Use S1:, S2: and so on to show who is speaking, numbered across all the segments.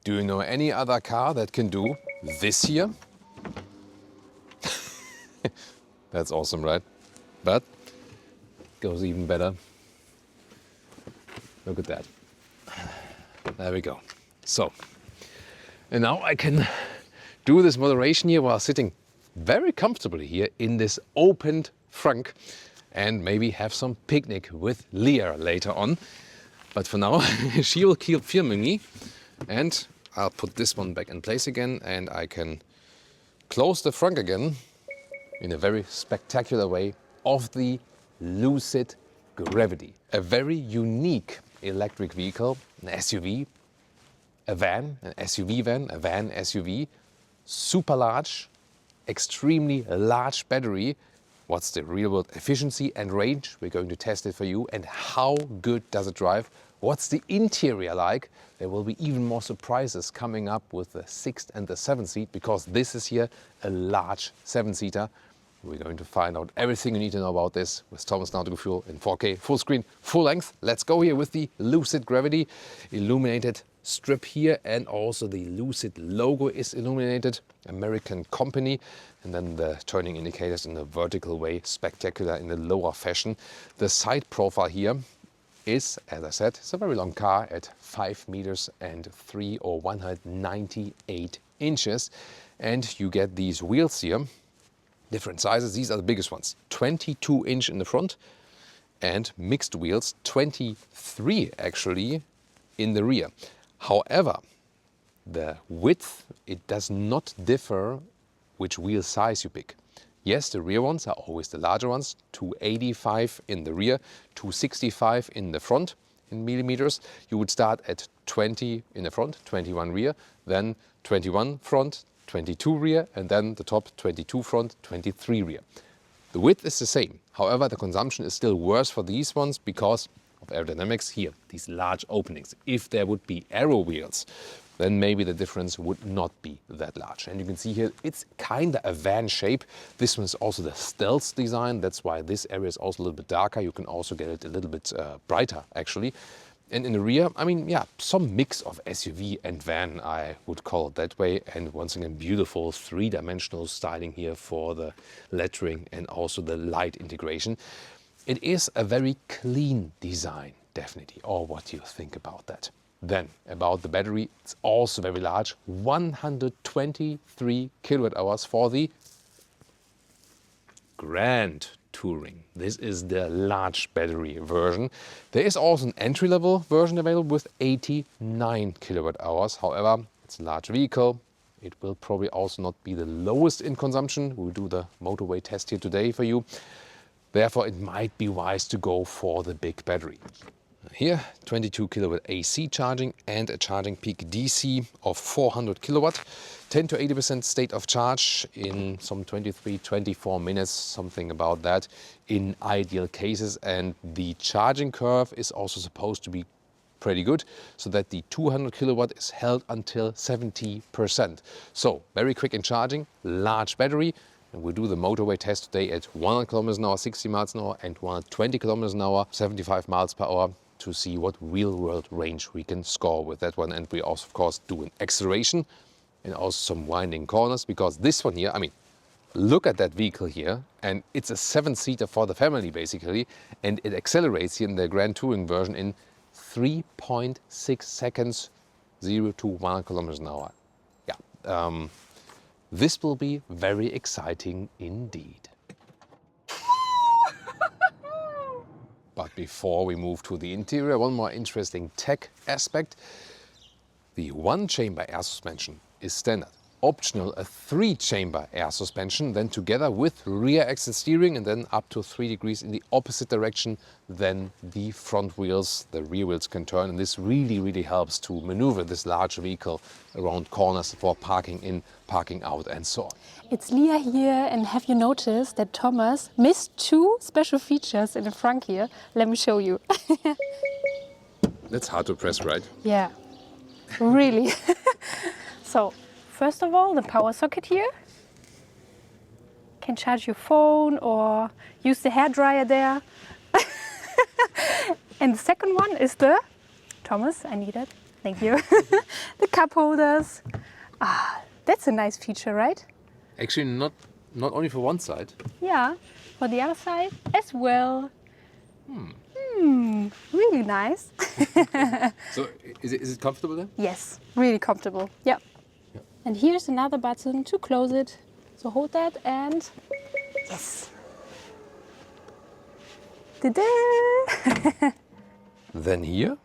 S1: Do you know any other car that can do this here? That's awesome, right? But it goes even better. Look at that. There we go. So, and now I can do this moderation here while sitting very comfortably here in this opened frunk and maybe have some picnic with Leah later on. But for now, she will keep filming me and I'll put this one back in place again and I can close the frunk again in a very spectacular way of the Lucid Gravity. A very unique electric vehicle, an SUV, a van, an SUV van, a van SUV, super large, extremely large battery. What's the real world efficiency and range? We're going to test it for you. And how good does it drive? What's the interior like? There will be even more surprises coming up with the 6th and the 7th seat, because this is here a large 7-seater. We're going to find out everything you need to know about this with Thomas Nautical Fuel in 4K, full screen, full length. Let's go here with the Lucid Gravity illuminated strip here, and also the Lucid logo is illuminated, American company, and then the turning indicators in a vertical way, spectacular in the lower fashion. The side profile here is, as I said, it's a very long car at 5 meters and 3 or 198 inches, and you get these wheels here, different sizes. These are the biggest ones, 22-inch in the front, and mixed wheels, 23 actually in the rear. However, the width, it does not differ which wheel size you pick. Yes, the rear ones are always the larger ones, 285 in the rear, 265 in the front in millimeters. You would start at 20 in the front, 21 rear, then 21 front, 22 rear, and then the top 22 front, 23 rear. The width is the same. However, the consumption is still worse for these ones because of aerodynamics here, these large openings. If there would be aero wheels, then maybe the difference would not be that large. And you can see here, it's kind of a van shape. This one is also the stealth design. That's why this area is also a little bit darker. You can also get it a little bit brighter, actually. And in the rear, I mean, yeah, some mix of SUV and van, I would call it that way. And once again, beautiful three-dimensional styling here for the lettering and also the light integration. It is a very clean design, definitely. Or what do you think about that? Then, about the battery, it's also very large, 123 kWh for the Grand Touring. This is the large battery version. There is also an entry-level version available with 89 kWh. However, it's a large vehicle. It will probably also not be the lowest in consumption. We'll do the motorway test here today for you. Therefore, it might be wise to go for the big battery. Here, 22 kilowatt AC charging and a charging peak DC of 400 kilowatt. 10 to 80% state of charge in some 23-24 minutes, something about that, in ideal cases. And the charging curve is also supposed to be pretty good, so that the 200 kilowatt is held until 70%. So, very quick in charging, large battery. And we'll do the motorway test today at 100 kilometers an hour, 60 miles an hour, and 120 kilometers an hour, 75 miles per hour, to see what real-world range we can score with that one. And we also, of course, do an acceleration and also some winding corners, because this one here, I mean, look at that vehicle here, and it's a 7-seater for the family, basically, and it accelerates here in the Grand Touring version in 3.6 seconds, 0 to 100 kilometers an hour. Yeah. This will be very exciting indeed. But before we move to the interior, one more interesting tech aspect. The 1-chamber air suspension is standard. Optional, a 3-chamber air suspension, then together with rear axle steering, and then up to 3 degrees in the opposite direction than the front wheels. The rear wheels can turn, and this really helps to maneuver this large vehicle around corners for parking in, parking out, and so on.
S2: It's Leah here, and have you noticed that Thomas missed 2 special features in the front here? Let me show you.
S1: That's hard to press, right?
S2: Yeah, really. So, first of all, the power socket here. Can charge your phone or use the hairdryer there. And the second one is the, Thomas, I need it, Thank you. The cup holders. Ah, that's a nice feature, right?
S1: Actually, not only for one side.
S2: Yeah, for the other side as well. Really nice.
S1: So is it comfortable then?
S2: Yes, really comfortable. Yeah. And here's another button to close it. So hold that and yes. Ta-da!
S1: Then here,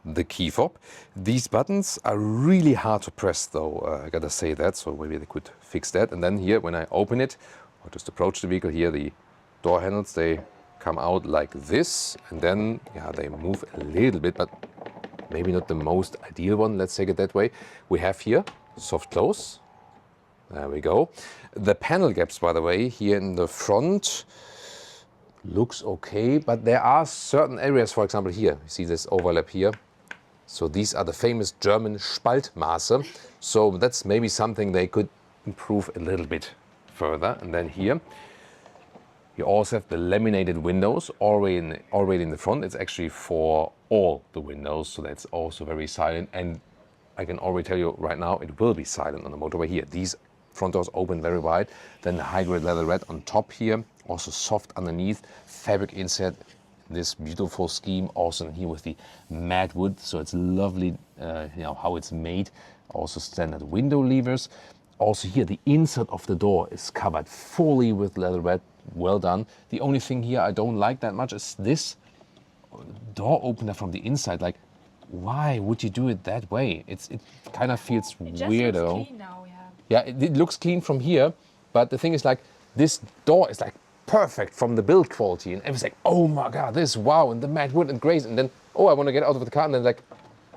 S1: the key fob. These buttons are really hard to press though, I gotta say that, so maybe they could fix that. And then here, when I open it, or just approach the vehicle here, the door handles, they come out like this, and then, yeah, they move a little bit, but maybe not the most ideal one, let's take it that way. We have here, soft close. There we go. The panel gaps, by the way, here in the front, looks okay, but there are certain areas, for example here, you see this overlap here. So these are the famous German Spaltmaße. So that's maybe something they could improve a little bit further. And then here, you also have the laminated windows already in the front. It's actually for all the windows, so that's also very silent. And I can already tell you right now, it will be silent on the motorway here. These front doors open very wide. Then the high-grade leather red on top here, also soft underneath, fabric inset, this beautiful scheme, also here with the matte wood, so it's lovely, how it's made. Also standard window levers. Also here, the inside of the door is covered fully with leather red. Well done. The only thing here I don't like that much is this door opener from the inside. Like, why would you do it that way? It kind of feels weird though. Yeah, it looks clean from here, but the thing is, like, this door is like perfect from the build quality, and everyone's like, oh my god, this, wow, and the matte wood and grays, and then, oh, I want to get out of the car, and then like,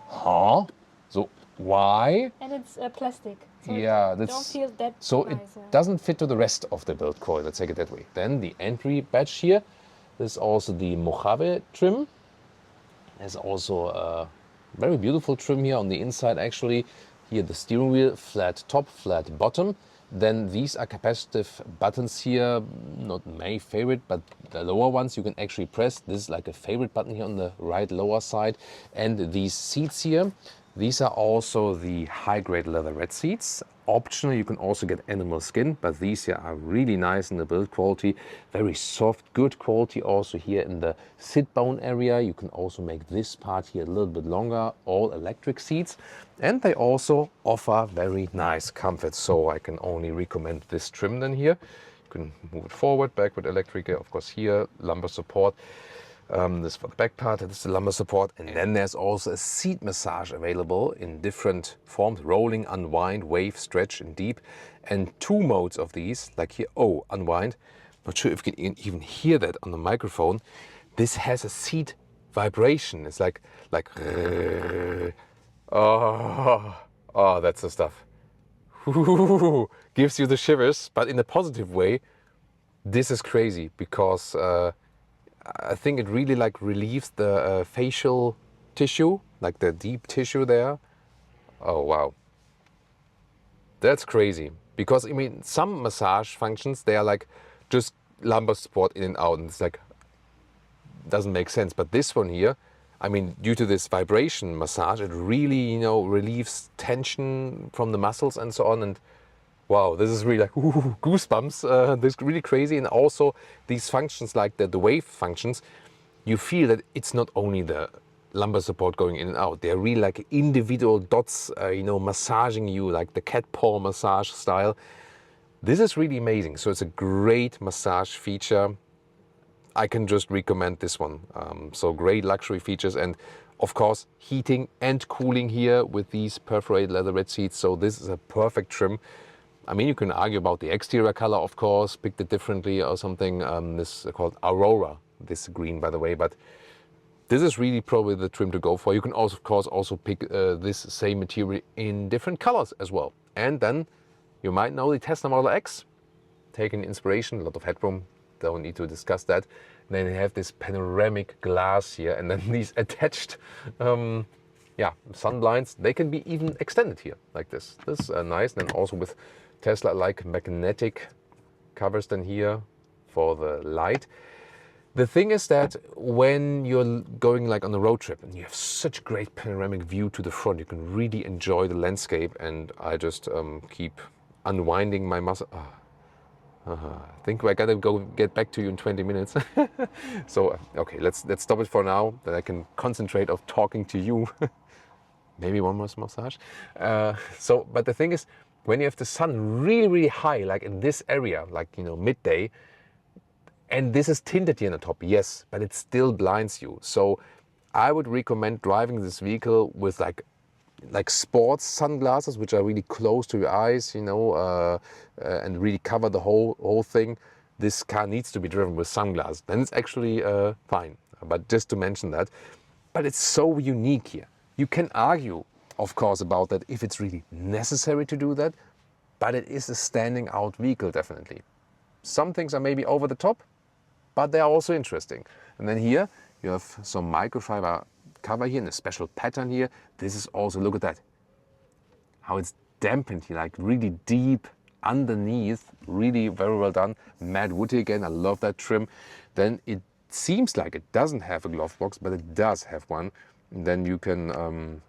S1: huh? So why?
S2: And it's plastic. So
S1: Yeah,
S2: don't
S1: that's
S2: feel that
S1: so
S2: nice,
S1: it
S2: yeah.
S1: doesn't fit to the rest of the build quality. Let's take it that way. Then the entry badge here. This is also the Mojave trim. There's also a very beautiful trim here on the inside. Actually, here the steering wheel, flat top, flat bottom. Then these are capacitive buttons here. Not my favorite, but the lower ones you can actually press. This is like a favorite button here on the right lower side. And these seats here. These are also the high-grade leather red seats. Optional, you can also get animal skin, but these here are really nice in the build quality. Very soft, good quality also here in the sit bone area. You can also make this part here a little bit longer, all electric seats. And they also offer very nice comfort, so I can only recommend this trim then here. You can move it forward, backward, electric, of course here, lumbar support. This for the back part, this is the lumbar support. And then there's also a seat massage available in different forms: rolling, unwind, wave, stretch, and deep. And two modes of these, like here, oh, unwind. Not sure if you can even hear that on the microphone. This has a seat vibration. It's like oh, that's the stuff. Gives you the shivers, but in a positive way. This is crazy because I think it really like relieves the facial tissue, like the deep tissue there. Oh wow, that's crazy. Because I mean, some massage functions, they are like just lumbar support in and out, and it's like doesn't make sense. But this one here, I mean, due to this vibration massage, it really relieves tension from the muscles and so on. And wow, this is really like goosebumps. This is really crazy. And also these functions, like the wave functions, you feel that it's not only the lumbar support going in and out. They're really like individual dots, massaging you like the cat paw massage style. This is really amazing. So it's a great massage feature. I can just recommend this one. So great luxury features, and of course heating and cooling here with these perforated leather red seats. So this is a perfect trim. I mean, you can argue about the exterior color, of course, picked it differently or something. This is called Aurora, this green, by the way, but this is really probably the trim to go for. You can also, of course, also pick this same material in different colors as well. And then you might know the Tesla Model X, taking inspiration, a lot of headroom, don't need to discuss that. And then you have this panoramic glass here, and then these attached sun blinds. They can be even extended here like this. This is nice. And then also with Tesla-like magnetic covers then here for the light. The thing is that when you're going like on a road trip and you have such great panoramic view to the front, you can really enjoy the landscape. And I just keep unwinding my muscle. I think I gotta go get back to you in 20 minutes. So, okay, let's stop it for now, that I can concentrate of talking to you. Maybe one more massage. But the thing is, when you have the sun really, really high, like in this area, like, you know, midday, and this is tinted here on the top, yes, but it still blinds you. So I would recommend driving this vehicle with like sports sunglasses, which are really close to your eyes, you know, and really cover the whole thing. This car needs to be driven with sunglasses. Then it's actually fine. But just to mention that. But it's so unique here. You can argue, of course, about that if it's really necessary to do that, but it is a standing out vehicle, definitely. Some things are maybe over the top, but they are also interesting. And then here you have some microfiber cover here in a special pattern here. This is also, look at that, how it's dampened here, like really deep underneath, really very well done. Matte woody again, I love that trim. Then it seems like it doesn't have a glove box, but it does have one. And then you can,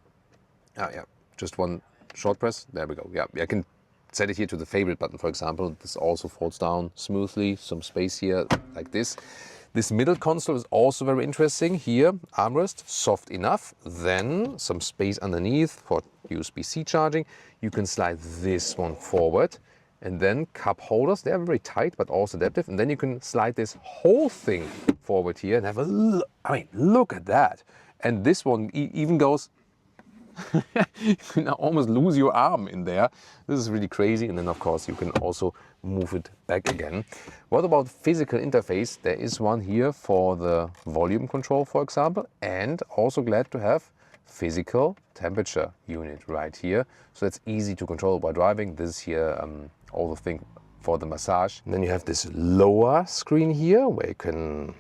S1: just one short press, there we go. Yeah, I can set it here to the favorite button, for example. This also folds down smoothly, some space here like this. This middle console is also very interesting. Here, armrest, soft enough. Then some space underneath for USB-C charging. You can slide this one forward. And then cup holders, they're very tight, but also adaptive. And then you can slide this whole thing forward here and have a look. I mean, look at that. And this one even goes, you can almost lose your arm in there. This is really crazy. And then of course you can also move it back again. What about physical interface? There is one here for the volume control, for example, and also glad to have physical temperature unit right here. So it's easy to control by driving. This here, all the thing for the massage. And then you have this lower screen here where you can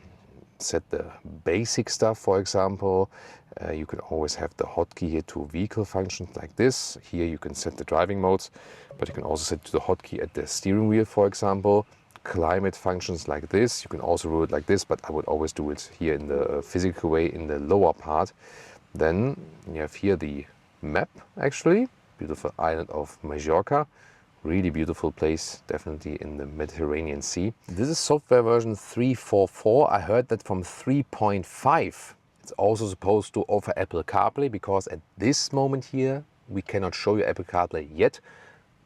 S1: set the basic stuff, for example. You can always have the hotkey here to vehicle functions like this. Here you can set the driving modes, but you can also set to the hotkey at the steering wheel, for example. Climate functions like this. You can also do it like this, but I would always do it here in the physical way in the lower part. Then you have here the map, actually. Beautiful island of Majorca. Really beautiful place, definitely in the Mediterranean Sea. This is software version 3.4.4. I heard that from 3.5 it's also supposed to offer Apple CarPlay, because at this moment here we cannot show you Apple CarPlay yet,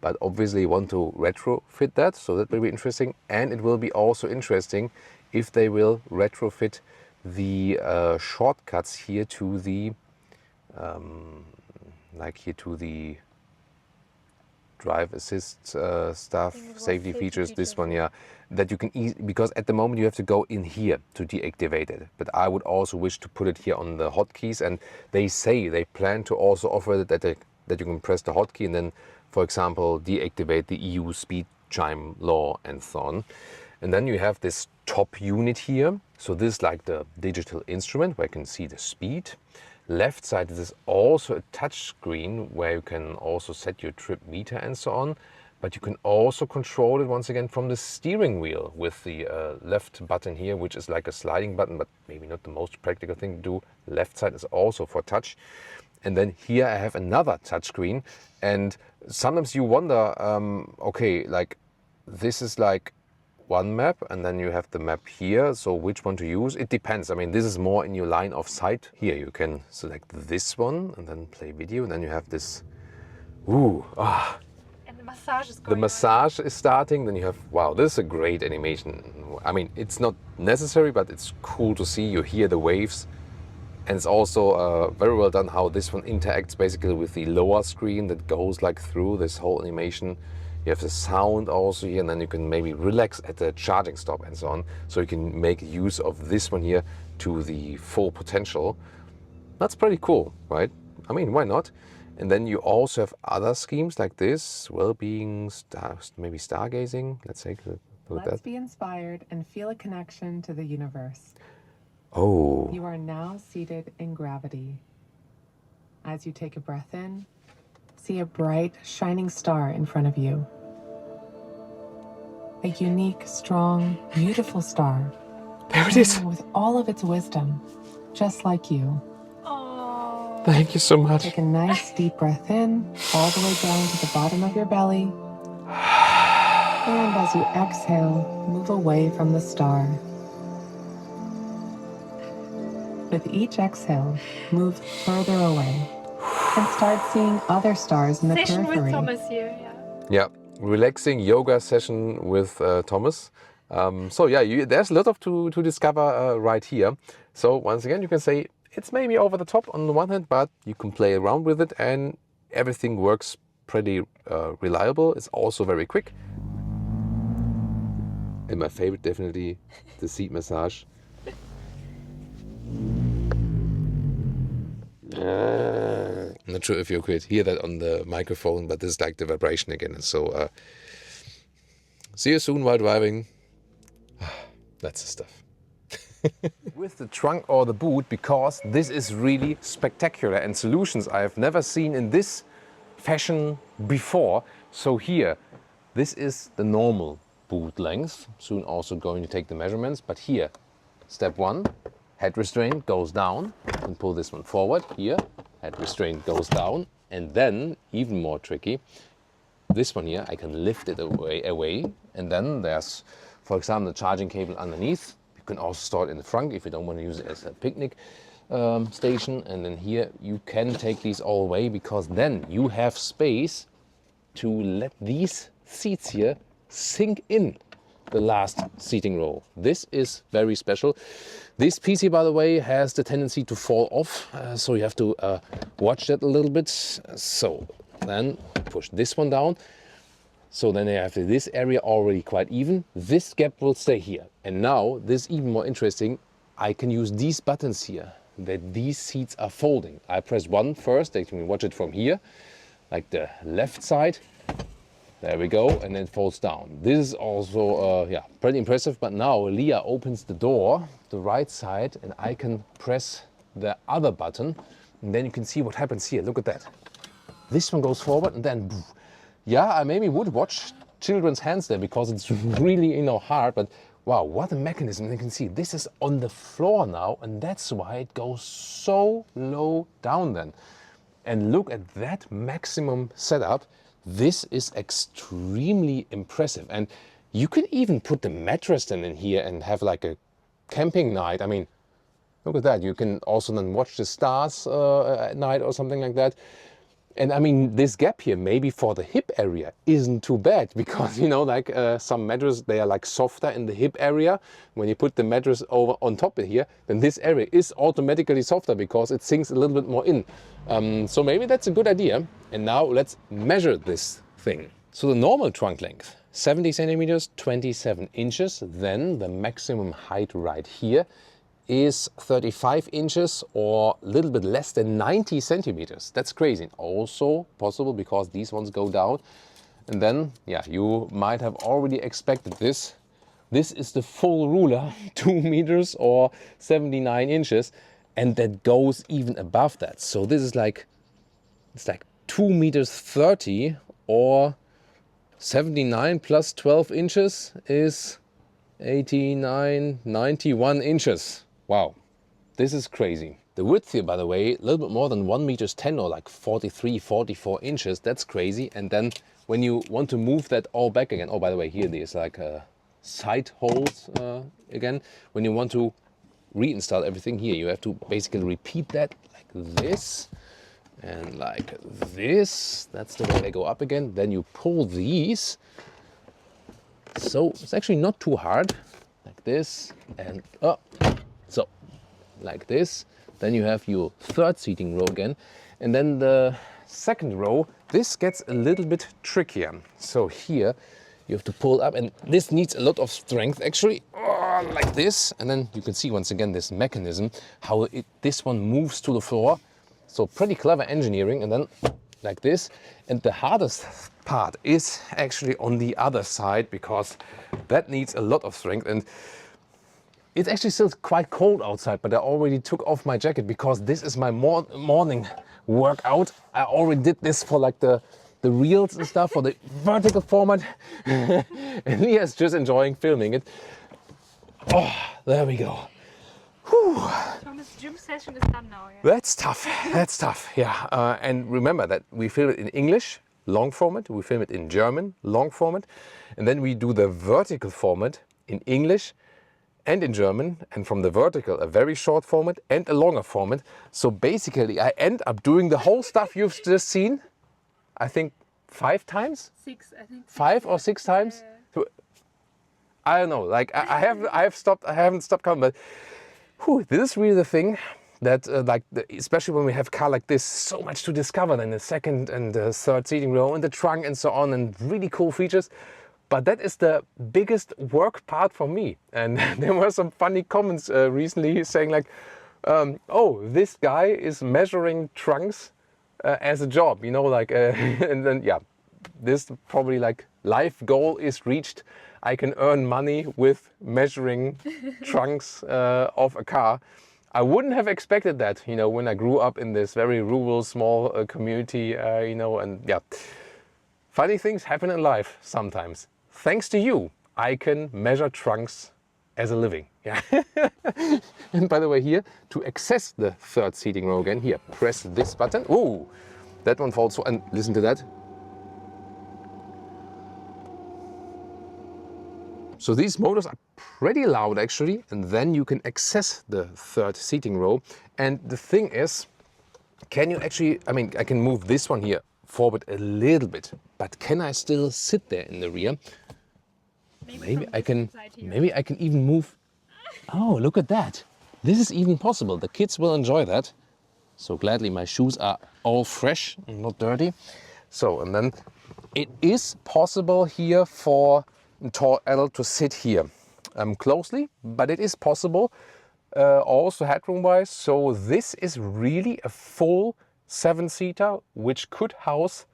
S1: but obviously want to retrofit that, so that will be interesting. And it will be also interesting if they will retrofit the shortcuts here to the drive assist stuff, safety features, this one, yeah, that you can because at the moment you have to go in here to deactivate it. But I would also wish to put it here on the hotkeys, and they say they plan to also offer it that you can press the hotkey and then, for example, deactivate the EU speed chime law and so on. And then you have this top unit here. So this is like the digital instrument where you can see the speed. Left side is also a touch screen where you can also set your trip meter and so on. But you can also control it once again from the steering wheel with the left button here, which is like a sliding button, but maybe not the most practical thing to do. Left side is also for touch. And then here I have another touch screen. And sometimes you wonder, okay, like this is like one map, and then you have the map here, so which one to use? It depends. I mean, this is more in your line of sight. Here you can select this one and then play video, and then you have this, and
S2: the massage is
S1: going on. The massage is starting, then you have, wow, this is a great animation. I mean, it's not necessary, but it's cool to see. You hear the waves, and it's also very well done how this one interacts basically with the lower screen that goes like through this whole animation. You have the sound also here, and then you can maybe relax at the charging stop and so on. So you can make use of this one here to the full potential. That's pretty cool, right? I mean, why not? And then you also have other schemes like this, well-being, maybe stargazing. Let's take a look at that.
S3: Let's be inspired and feel a connection to the universe.
S1: Oh.
S3: You are now seated in gravity. As you take a breath in, see a bright, shining star in front of you. A unique, strong, beautiful star
S1: There it is.
S3: With all of its wisdom, just like you.
S2: Oh.
S1: Thank you so much.
S3: Take a nice deep breath in, all the way down to the bottom of your belly. And as you exhale, move away from the star. With each exhale, move further away and start seeing other stars in the
S2: Session
S3: periphery.
S2: with Thomas here, yeah.
S1: Yeah, relaxing yoga session with Thomas. So yeah, there's a lot of to discover right here. So once again, you can say it's maybe over the top on the one hand, but you can play around with it and everything works pretty reliable. It's also very quick. And my favorite, definitely the seat massage. I'm not sure if you could hear that on the microphone, but this is like the vibration again. And so see you soon while driving. That's the stuff. With the trunk or the boot, because this is really spectacular and solutions I have never seen in this fashion before. So here, this is the normal boot length. Soon also going to take the measurements, but here, step one, head restraint goes down. You can pull this one forward. Here, head restraint goes down. And then, even more tricky, this one here, I can lift it away. And then there's, for example, the charging cable underneath. You can also store it in the front if you don't want to use it as a picnic station. And then here, you can take these all away, because then you have space to let these seats here sink in the last seating row. This is very special. This PC, by the way, has the tendency to fall off, so you have to watch that a little bit. So then push this one down. So then you have this area already quite even. This gap will stay here. And now, this is even more interesting, I can use these buttons here, that these seats are folding. I press one first, they can watch it from here, like the left side. There we go, and then it folds down. This is also yeah, pretty impressive, but now Leah opens the door, the right side, and I can press the other button, and then you can see what happens here. Look at that. This one goes forward, and then, yeah, I maybe would watch children's hands there, because it's really, hard, but wow, what a mechanism. You can see this is on the floor now, and that's why it goes so low down then. And look at that maximum setup. This is extremely impressive, and you can even put the mattress then in here and have like a camping night. I mean, look at that. You can also then watch the stars at night or something like that. And I mean, this gap here, maybe for the hip area, isn't too bad, because like some mattresses, they are like softer in the hip area. When you put the mattress over on top of here, then this area is automatically softer because it sinks a little bit more in. So maybe that's a good idea. And now let's measure this thing. So the normal trunk length, 70 centimeters, 27 inches. Then the maximum height right here is 35 inches, or a little bit less than 90 centimeters. That's crazy. Also possible because these ones go down. And then, yeah, you might have already expected this. This is the full ruler, 2 meters or 79 inches. And that goes even above that. So this is like, it's like 2 meters 30, or 79 plus 12 inches is 89, 91 inches. Wow, this is crazy. The width here, by the way, a little bit more than 1 meters 10, or like 43, 44 inches. That's crazy. And then when you want to move that all back again, oh, by the way, here there's like side holes again. When you want to reinstall everything here, you have to basically repeat that like this and like this. That's the way they go up again. Then you pull these. So it's actually not too hard, like this and up. So like this. Then you have your third seating row again. And then the second row, this gets a little bit trickier. So here you have to pull up, and this needs a lot of strength actually, like this. And then you can see once again this mechanism, how this one moves to the floor. So pretty clever engineering. And then like this. And the hardest part is actually on the other side, because that needs a lot of strength. And it's actually still quite cold outside, but I already took off my jacket because this is my morning workout. I already did this for like the reels and stuff, for the vertical format. And Leah's just enjoying filming it. Oh, there we go.
S2: Thomas' gym session is done now. Yeah.
S1: That's tough. That's tough. Yeah. And remember that we film it in English, long format. We film it in German, long format. And then we do the vertical format in English and in German. And from the vertical, a very short format and a longer format. So basically, I end up doing the whole stuff you've just seen, I think 5 times?
S2: 6, I think.
S1: 5 or 6 times? So, I don't know. Like I haven't stopped counting, but whew, this is really the thing that, especially when we have a car like this, so much to discover in the second and the third seating row and the trunk and so on, and really cool features. But that is the biggest work part for me. And there were some funny comments recently saying like, oh, this guy is measuring trunks as a job, you know, like, and then, yeah, this probably like life goal is reached. I can earn money with measuring trunks of a car. I wouldn't have expected that, you know, when I grew up in this very rural, small community, you know, and yeah. Funny things happen in life sometimes. Thanks to you, I can measure trunks as a living. Yeah. And by the way, here, to access the third seating row again, here, press this button. Ooh, that one falls, and listen to that. So these motors are pretty loud actually, and then you can access the third seating row. And the thing is, can you actually, I mean, I can move this one here forward a little bit, but can I still sit there in the rear? Maybe I can even move. Oh, look at that. This is even possible. The kids will enjoy that. So gladly my shoes are all fresh and not dirty. So, and then it is possible here for tall adult to sit here closely, but it is possible also headroom wise. So this is really a full 7-seater which could house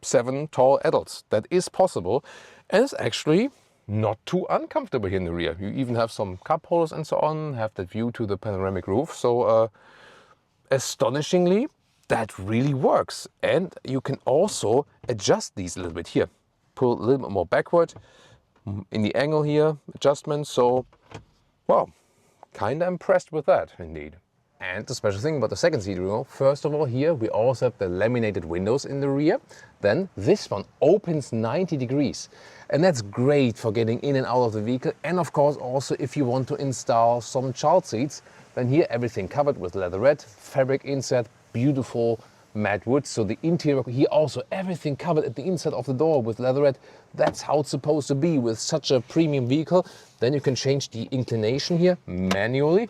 S1: 7 tall adults. That is possible, and it's actually not too uncomfortable here in the rear. You even have some cup holders and so on, have that view to the panoramic roof. So astonishingly, that really works. And you can also adjust these a little bit here. Pull a little bit more backward in the angle here, adjustment. So, well, kind of impressed with that indeed. And the special thing about the second seat row, first of all, here we also have the laminated windows in the rear. Then this one opens 90 degrees. And that's great for getting in and out of the vehicle. And of course, also if you want to install some child seats, then here everything covered with leatherette, fabric insert, beautiful matte wood. So the interior here also everything covered at the inside of the door with leatherette. That's how it's supposed to be with such a premium vehicle. Then you can change the inclination here manually.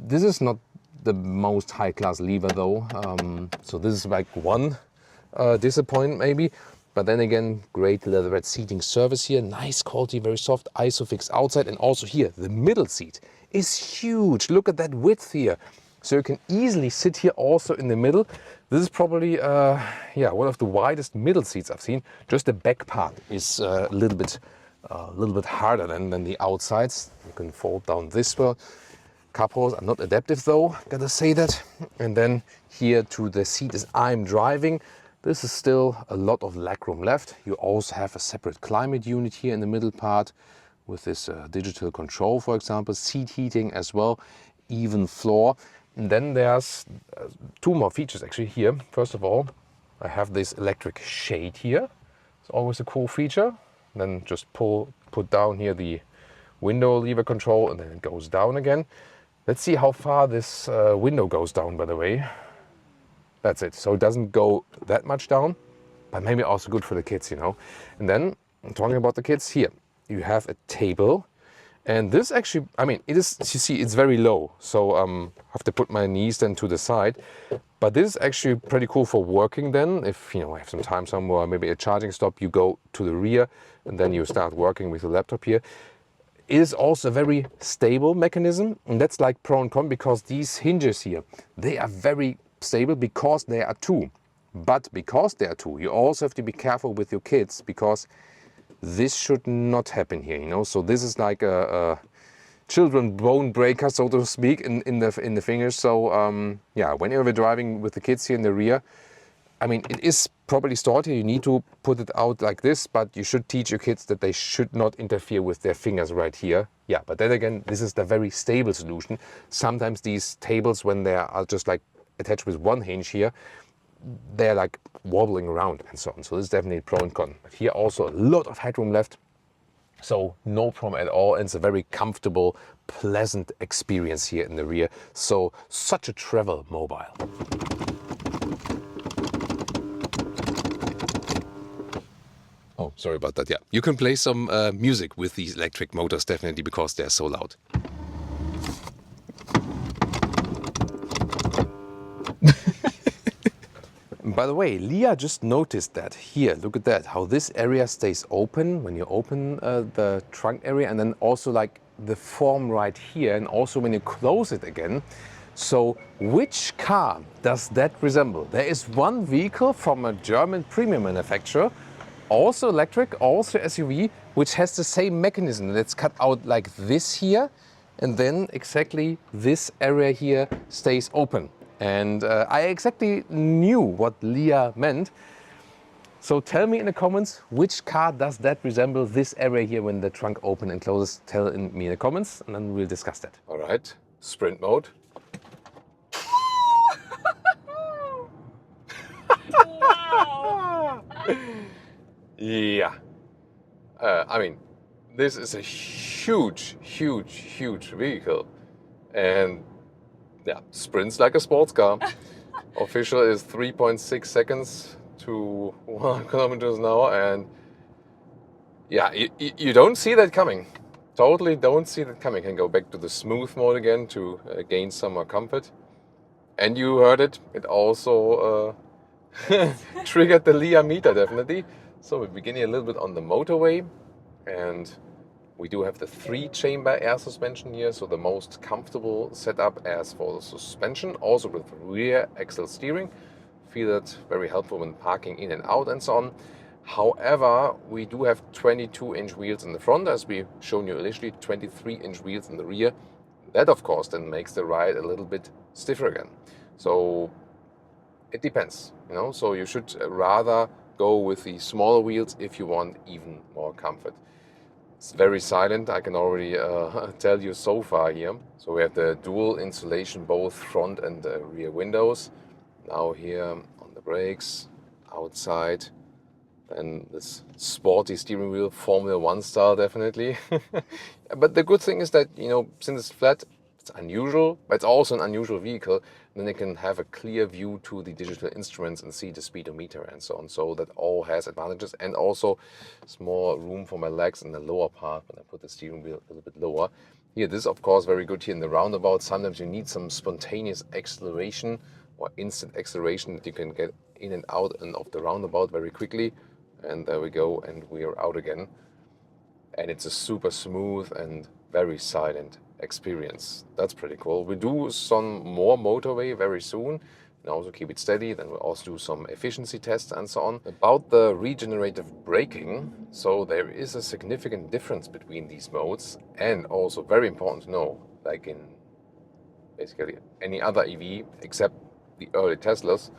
S1: This is not the most high-class lever though, so this is like one disappointment maybe, but then again, great leatherette seating surface here, nice quality, very soft, isofix outside, and also here the middle seat is huge. Look at that width here, so you can easily sit here also in the middle. This is probably yeah, one of the widest middle seats I've seen. Just the back part is a little bit harder than the outsides. You can fold down this well. Cup holders are not adaptive though, gotta say that. And then here to the seat as I'm driving, this is still a lot of legroom left. You also have a separate climate unit here in the middle part with this digital control, for example, seat heating as well, even floor. And then there's 2 more features actually here. First of all, I have this electric shade here. It's always a cool feature. Then just put down here the window lever control, and then it goes down again. Let's see how far this window goes down, by the way. That's it. So it doesn't go that much down, but maybe also good for the kids, you know. And then, talking about the kids, here you have a table. And this actually, I mean, it is, you see, it's very low. So I have to put my knees then to the side. But this is actually pretty cool for working then. If, you know, I have some time somewhere, maybe a charging stop, you go to the rear and then you start working with the laptop here. It is also a very stable mechanism, and that's like pro and con, because these hinges here, they are very stable because they are 2. But because they are 2, you also have to be careful with your kids, because this should not happen here, you know. So this is like a children bone breaker, so to speak, in the fingers. So yeah, whenever we're driving with the kids here in the rear, I mean, it is properly stored here. You need to put it out like this, but you should teach your kids that they should not interfere with their fingers right here. Yeah, but then again, this is the very stable solution. Sometimes these tables, when they are just like attached with one hinge here, they're like wobbling around and so on. So this is definitely pro and con. But here also a lot of headroom left. So no problem at all, and it's a very comfortable, pleasant experience here in the rear. So such a travel mobile. Oh, sorry about that. Yeah, you can play some music with these electric motors, definitely, because they're so loud. By the way, Leah just noticed that here, look at that, how this area stays open when you open the trunk area, and then also like the form right here, and also when you close it again. So which car does that resemble? There is one vehicle from a German premium manufacturer, also electric, also SUV, which has the same mechanism. That's cut out like this here, and then exactly this area here stays open. And I exactly knew what Leah meant. So tell me in the comments, which car does that resemble, this area here when the trunk opens and closes? Tell me in the comments, and then we'll discuss that. All right, sprint mode.
S2: Wow.
S1: Yeah. I mean, this is a huge, huge, huge vehicle. And yeah, sprints like a sports car. Official is 3.6 seconds to 1 kilometers an hour, and yeah, you don't see that coming. Totally don't see that coming. Can go back to the smooth mode again to gain some more comfort. And you heard it. It also triggered the Leah meter, definitely. So we're beginning a little bit on the motorway, and we do have the 3-chamber air suspension here, so the most comfortable setup as for the suspension, also with rear axle steering. Feel that very helpful when parking in and out and so on. However, we do have 22-inch wheels in the front, as we've shown you initially, 23-inch wheels in the rear. That, of course, then makes the ride a little bit stiffer again. So it depends, you know, so you should rather go with the smaller wheels if you want even more comfort. It's very silent, I can already tell you so far here. So we have the dual insulation, both front and rear windows. Now here on the brakes, outside, then this sporty steering wheel, Formula 1 style definitely. But the good thing is that, you know, since it's flat, it's unusual, but it's also an unusual vehicle. And then you can have a clear view to the digital instruments and see the speedometer and so on. So that all has advantages, and also it's more room for my legs in the lower part when I put the steering wheel a little bit lower. Here, this is of course very good here in the roundabout. Sometimes you need some spontaneous acceleration or instant acceleration that you can get in and out and of the roundabout very quickly. And there we go, and we are out again. And it's a super smooth and very silent experience. That's pretty cool. We do some more motorway very soon and also keep it steady. Then we'll also do some efficiency tests and so on. About the regenerative braking, so there is a significant difference between these modes, and also very important to know, like in basically any other EV except the early Teslas.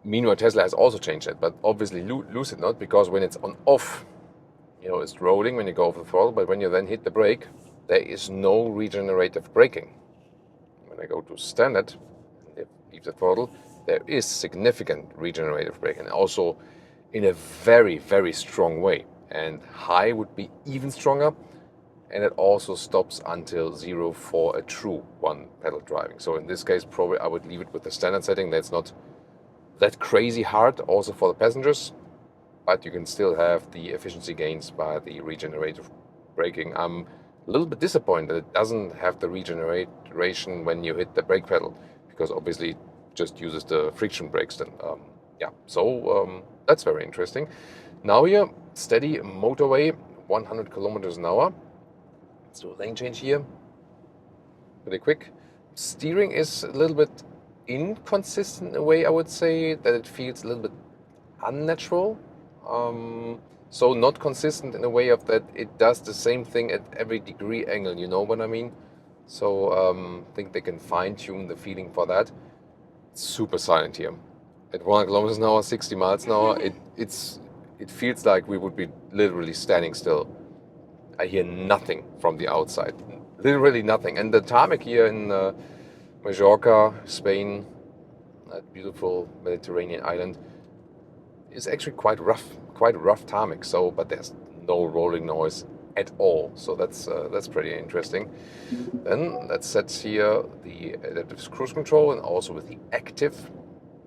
S1: Meanwhile, Tesla has also changed that, but obviously Lucid not, because when it's on off, you know, it's rolling when you go off the throttle, but when you then hit the brake, there is no regenerative braking. When I go to standard, leave the throttle, there is significant regenerative braking, and also in a very, very strong way. And high would be even stronger, and it also stops until 0 for a true one-pedal driving. So in this case, probably I would leave it with the standard setting. That's not that crazy hard, also for the passengers, but you can still have the efficiency gains by the regenerative braking. I'm a little bit disappointed that it doesn't have the regeneration when you hit the brake pedal, because obviously it just uses the friction brakes then. That's very interesting. Now here, steady motorway, 100 kilometers an hour. Let's do a lane change here. Pretty quick. Steering is a little bit inconsistent in a way, I would say, that it feels a little bit unnatural. So not consistent in a way of that it does the same thing at every degree angle, you know what I mean? So I think they can fine-tune the feeling for that. It's super silent here. at 100 kilometers an hour, 60 miles an hour, it feels like we would be literally standing still. I hear nothing from the outside, literally nothing. And the tarmac here in Majorca, Spain, that beautiful Mediterranean island, is actually quite rough tarmac. So, but there's no rolling noise at all. So that's pretty interesting. Then let's set here the adaptive cruise control and also with the active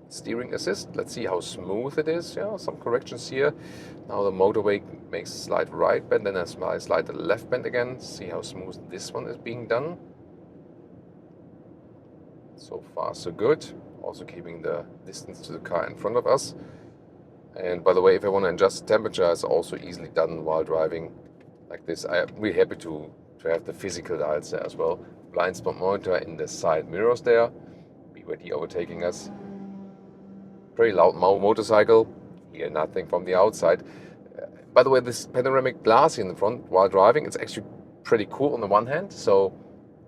S1: steering assist. Let's see how smooth it is. Yeah, some corrections here. Now the motorway makes a slight right bend, then a slight left bend again. See how smooth this one is being done. So far so good. Also keeping the distance to the car in front of us. And by the way, if I want to adjust the temperature, it's also easily done while driving like this. I'm really happy to have the physical dials there as well. Blind spot monitor in the side mirrors there. BYD overtaking us. Pretty loud motorcycle. Hear nothing from the outside. By the way, this panoramic glass in the front while driving, it's actually pretty cool on the one hand. So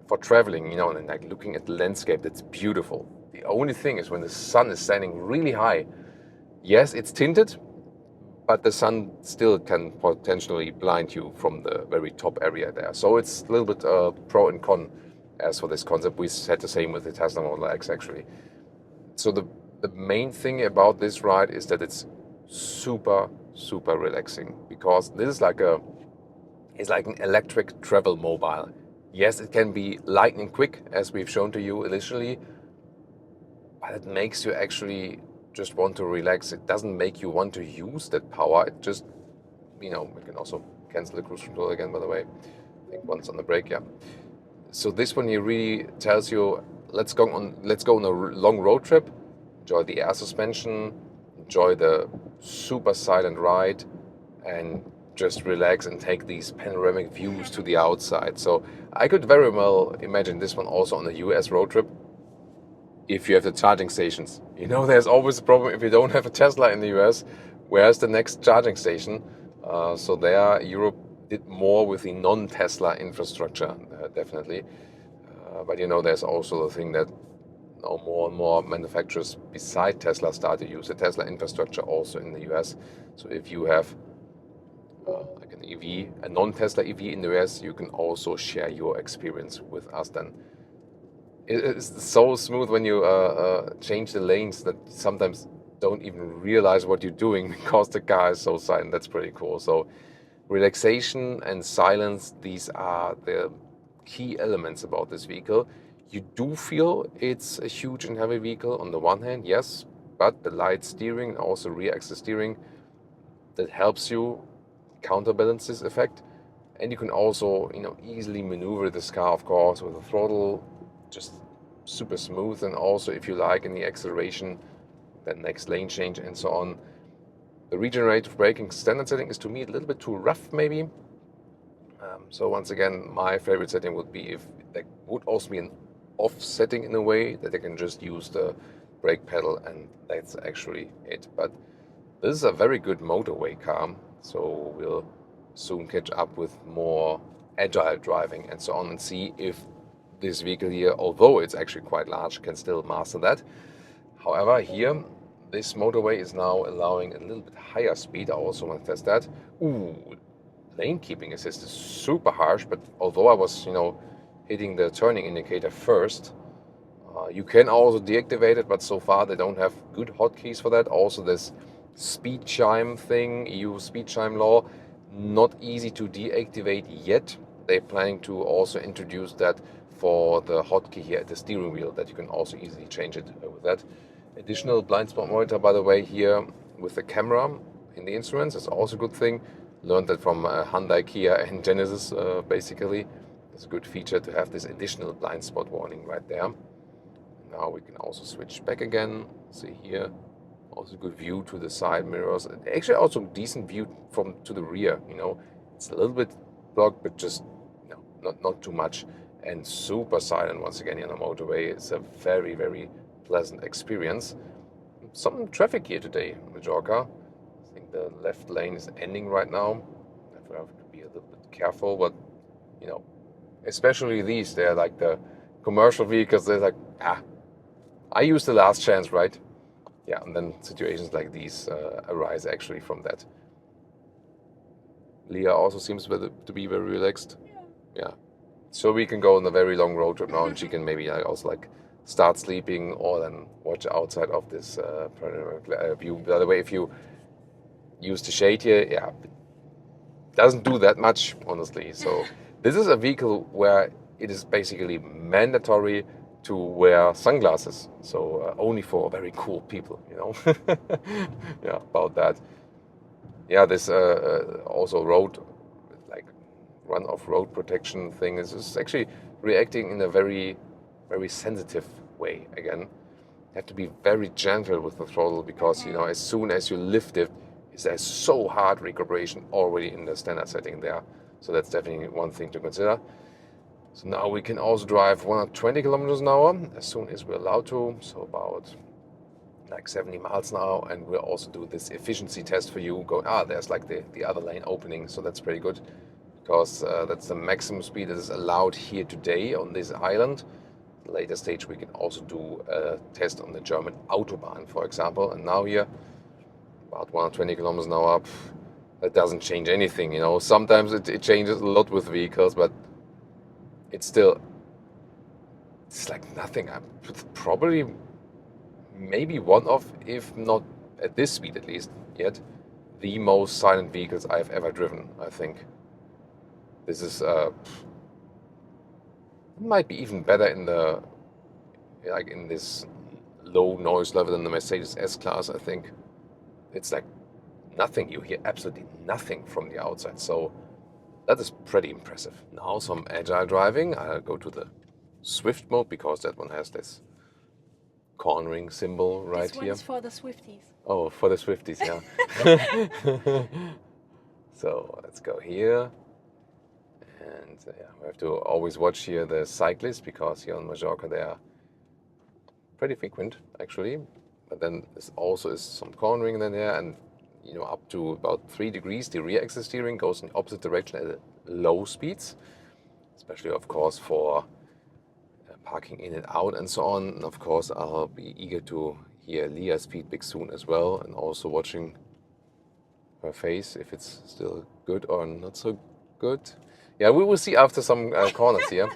S1: for traveling, you know, and like looking at the landscape, that's beautiful. The only thing is when the sun is standing really high, yes, it's tinted, but the sun still can potentially blind you from the very top area there. So it's a little bit pro and con as for this concept. We said the same with the Tesla Model X actually. So the main thing about this ride is that it's super relaxing, because this is it's like an electric travel mobile. Yes, it can be lightning quick, as we've shown to you initially, but it makes you actually just want to relax. It doesn't make you want to use that power. It just, you know, we can also cancel the cruise control again, by the way. I think once on the brake, yeah. So this one here really tells you, let's go on a long road trip. Enjoy the air suspension, enjoy the super silent ride, and just relax and take these panoramic views to the outside. So I could very well imagine this one also on a US road trip, if you have the charging stations. You know, there's always a problem if you don't have a Tesla in the US. Where's the next charging station? So there, Europe did more with the non-Tesla infrastructure, definitely. But you know, there's also the thing that now more and more manufacturers beside Tesla start to use the Tesla infrastructure also in the US. So if you have like an EV, a non-Tesla EV in the US, you can also share your experience with us then. It's so smooth when you change the lanes that sometimes don't even realize what you're doing because the car is so silent. That's pretty cool. So relaxation and silence, these are the key elements about this vehicle. You do feel it's a huge and heavy vehicle on the one hand, yes, but the light steering, also rear axis steering, that helps you counterbalance this effect. And you can also, you know, easily maneuver this car, of course, with the throttle, just super smooth. And also, if you like, in the acceleration, then next lane change and so on. The regenerative braking standard setting is to me a little bit too rough, maybe. So once again, my favorite setting would be if there would also be an off setting in a way that they can just use the brake pedal, and that's actually it. But this is a very good motorway car, so we'll soon catch up with more agile driving and so on, and see if this vehicle here, although it's actually quite large, can still master that. However, here this motorway is now allowing a little bit higher speed. I also want to test that. Ooh, lane keeping assist is super harsh, but although I was, you know, hitting the turning indicator first, you can also deactivate it, but so far they don't have good hotkeys for that. Also this speed chime thing, EU speed chime law, not easy to deactivate yet. They're planning to also introduce that for the hotkey here at the steering wheel, that you can also easily change it with that. Additional blind spot monitor, by the way, here with the camera in the instruments is also a good thing. Learned that from Hyundai, Kia and Genesis, basically. It's a good feature to have this additional blind spot warning right there. Now we can also switch back again. See here, also good view to the side mirrors. Actually also decent view from to the rear, you know. It's a little bit blocked, but just, you know, not too much. And super silent once again on the motorway. It's a very pleasant experience. Some traffic here today in Majorca. I think the left lane is ending right now. I have to be a little bit careful, but you know, especially these, they're like the commercial vehicles. They're like, I use the last chance, right? yeah, and then situations like these arise actually from that. Leah also seems to be very relaxed. Yeah. So we can go on a very long road trip now, and she can maybe also like start sleeping or then watch outside of this panoramic view. By the way, if you use the shade here, yeah, it doesn't do that much, honestly. So this is a vehicle where it is basically mandatory to wear sunglasses. So only for very cool people, you know. Yeah, about that. Yeah, this also road, like run-off road protection thing is actually reacting in a very, very sensitive way again. You have to be very gentle with the throttle because, you know, as soon as you lift it, there's so hard recuperation already in the standard setting there. So that's definitely one thing to consider. So now we can also drive 120 kilometers an hour as soon as we're allowed to. So about like 70 miles an hour, and we'll also do this efficiency test for you. There's like the other lane opening, so that's pretty good because that's the maximum speed that is allowed here today on this island. Later stage we can also do a test on the German Autobahn, for example. And now here, about 120 kilometers an hour, that doesn't change anything, you know. Sometimes it changes a lot with vehicles, but it's like nothing. Probably maybe one of, if not at this speed at least yet, the most silent vehicles I've ever driven, I think. This is might be even better in the in this low noise level than the Mercedes S-Class, I think. It's like nothing. You hear absolutely nothing from the outside. So that is pretty impressive. Now some agile driving. I'll go to the Swift mode because that one has this cornering symbol right here.
S2: This one is for the Swifties.
S1: Oh, for the Swifties, yeah. So let's go here. And yeah, we have to always watch here the cyclists because here on Mallorca they are pretty frequent actually. But then there also is some cornering in there, and you know, up to about 3 degrees the rear axis steering goes in the opposite direction at low speeds, especially of course for parking in and out and so on. And of course I'll be eager to hear Leah's feedback soon as well, and also watching her face if it's still good or not so good. Yeah, we will see after some corners here.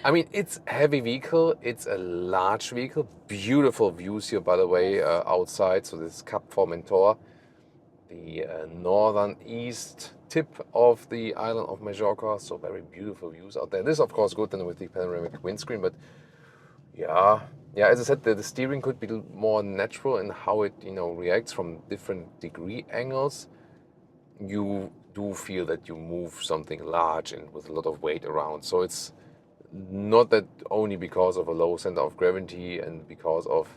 S1: I mean, it's a heavy vehicle, it's a large vehicle, beautiful views here by the way outside. So this Cap Formentor, the northern east tip of the island of Mallorca, so very beautiful views out there. This is of course good then with the panoramic windscreen, but yeah, as I said, the steering could be more natural in how it, you know, reacts from different degree angles. You do feel that you move something large and with a lot of weight around. So it's not that only because of a low center of gravity and because of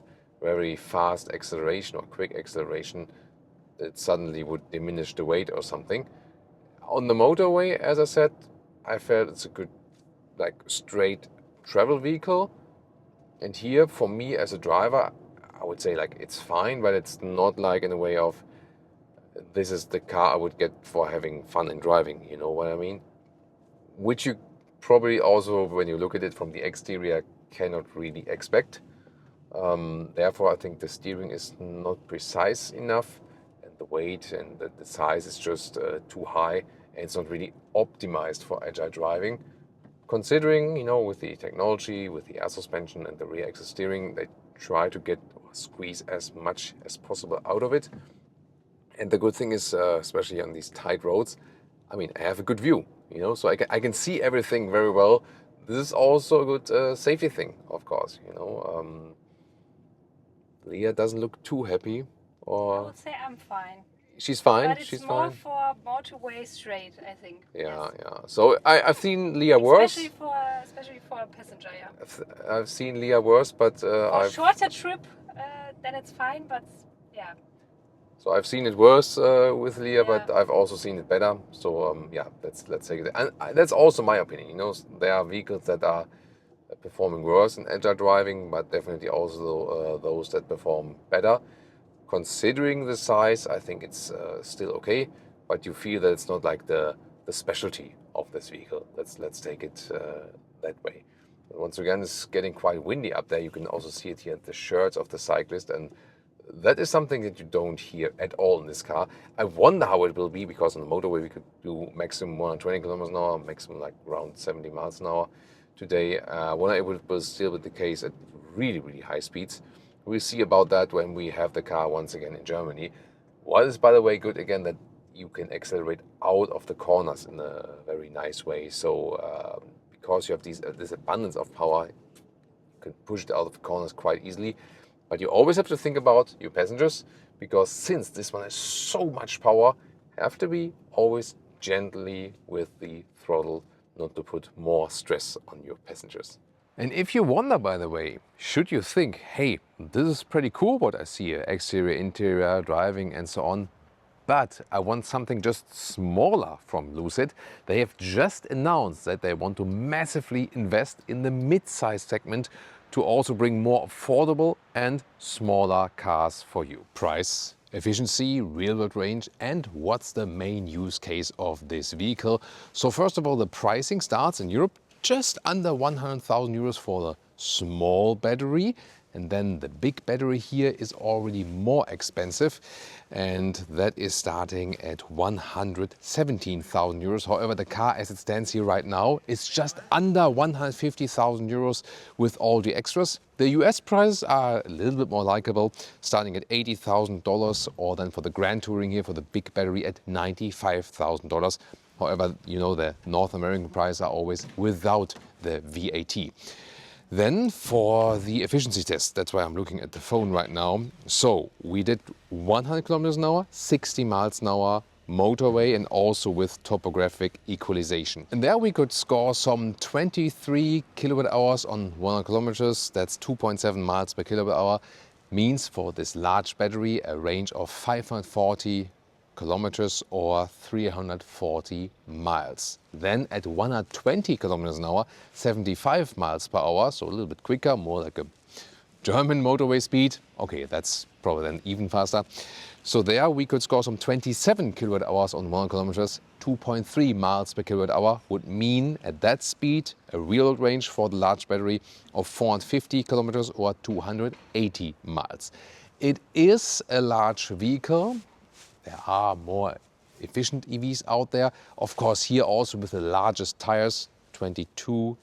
S1: very fast acceleration or quick acceleration that suddenly would diminish the weight or something. On the motorway, as I said, I felt it's a good, like, straight travel vehicle. And here, for me as a driver, I would say like it's fine, but it's not like in a way of this is the car I would get for having fun in driving, you know what I mean? Which you probably also, when you look at it from the exterior, cannot really expect. Therefore, I think the steering is not precise enough, and the weight and the size is just too high, and it's not really optimized for agile driving. Considering, you know, with the technology, with the air suspension and the rear axis steering, they try to get squeeze as much as possible out of it. And the good thing is, especially on these tight roads, I mean, I have a good view, you know, so I can see everything very well. This is also a good safety thing, of course, you know. Leah doesn't look too happy, or
S2: I would say I'm fine.
S1: she's fine.
S2: But it's
S1: she's
S2: more
S1: fine.
S2: for motorway straight, I think.
S1: Yeah,
S2: Yes.
S1: yeah. So I've seen Leah worse.
S2: Especially for a passenger, yeah.
S1: I've seen Leah worse, but
S2: For a shorter trip, then it's fine, but yeah.
S1: So I've seen it worse with Leah, but
S2: Yeah.
S1: I've also seen it better. So yeah, let's take it. And that's also my opinion. You know, there are vehicles that are performing worse in agile driving, but definitely also those that perform better. Considering the size, I think it's still okay. But you feel that it's not like the specialty of this vehicle. Let's take it that way. But once again, it's getting quite windy up there. You can also see it here at the shirts of the cyclist, and That is something that you don't hear at all in this car. I wonder how it will be, because on the motorway we could do maximum 120 kilometers an hour, maximum like around 70 miles an hour. Today, wonder if it will still be the case at really, really high speeds. We'll see about that when we have the car once again in Germany. What is, by the way, good again, that you can accelerate out of the corners in a very nice way. So because you have this abundance of power, you can push it out of the corners quite easily. But you always have to think about your passengers, because since this one has so much power, you have to be always gently with the throttle, not to put more stress on your passengers. And if you wonder, by the way, should you think, hey, this is pretty cool what I see here, exterior, interior, driving and so on, but I want something just smaller from Lucid. They have just announced that they want to massively invest in the mid-size segment to also bring more affordable and smaller cars for you. Price, efficiency, real-world range, and what's the main use case of this vehicle? So first of all, the pricing starts in Europe just under 100,000 euros for the small battery. And then the big battery here is already more expensive, and that is starting at 117,000 euros. However, the car as it stands here right now is just under 150,000 euros with all the extras. The US prices are a little bit more likable, starting at $80,000, or then for the Grand Touring here for the big battery at $95,000. However, you know, the North American prices are always without the VAT. Then for the efficiency test, that's why I'm looking at the phone right now. So we did 100 kilometers an hour, 60 miles an hour, motorway, and also with topographic equalization. And there we could score some 23 kilowatt hours on 100 kilometers. That's 2.7 miles per kilowatt hour. Means for this large battery a range of 540 kilometers or 340 miles. Then at 120 kilometers an hour, 75 miles per hour, so a little bit quicker, more like a German motorway speed. Okay, that's probably then even faster. So there we could score some 27 kilowatt hours on 100 kilometers, 2.3 miles per kilowatt hour would mean at that speed a real range for the large battery of 450 kilometers or 280 miles. It is a large vehicle. There are more efficient EVs out there. Of course, here also with the largest tires, 22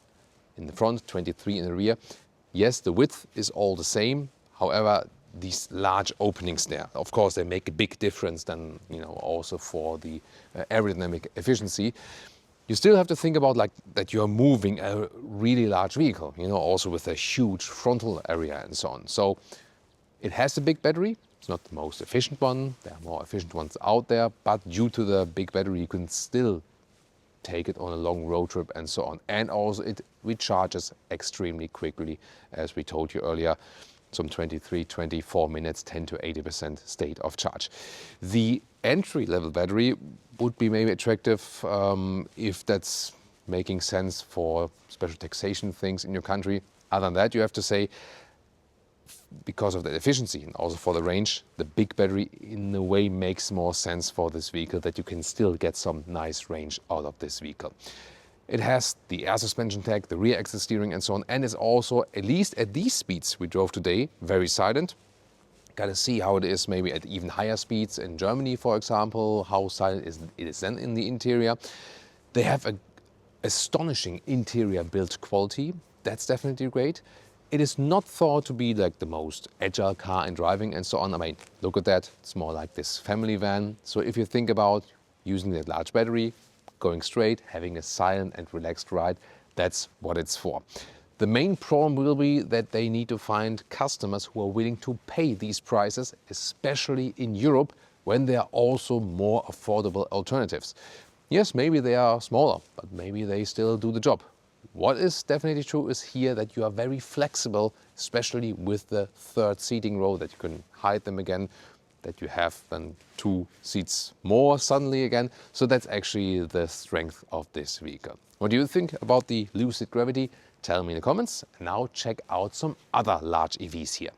S1: in the front, 23 in the rear. Yes, the width is all the same. However, these large openings there, of course, they make a big difference then, you know, also for the aerodynamic efficiency. You still have to think about like that you are moving a really large vehicle, you know, also with a huge frontal area and so on. So it has a big battery. It's not the most efficient one. There are more efficient ones out there, but due to the big battery, you can still take it on a long road trip and so on. And also it recharges extremely quickly, as we told you earlier, some 23, 24 minutes, 10 to 80% state of charge. The entry-level battery would be maybe attractive if that's making sense for special taxation things in your country. Other than that, you have to say, because of the efficiency and also for the range, the big battery in a way makes more sense for this vehicle, that you can still get some nice range out of this vehicle. It has the air suspension tech, the rear axle steering and so on, and is also, at least at these speeds we drove today, very silent. Gotta see how it is maybe at even higher speeds in Germany, for example, how silent it is then in the interior. They have an astonishing interior build quality. That's definitely great. It is not thought to be like the most agile car in driving and so on. I mean, look at that. It's more like this family van. So if you think about using that large battery, going straight, having a silent and relaxed ride, that's what it's for. The main problem will be that they need to find customers who are willing to pay these prices, especially in Europe, when there are also more affordable alternatives. Yes, maybe they are smaller, but maybe they still do the job. What is definitely true is here that you are very flexible, especially with the third seating row, that you can hide them again, that you have then 2 seats more suddenly again. So that's actually the strength of this vehicle. What do you think about the Lucid Gravity? Tell me in the comments. And now check out some other large EVs here.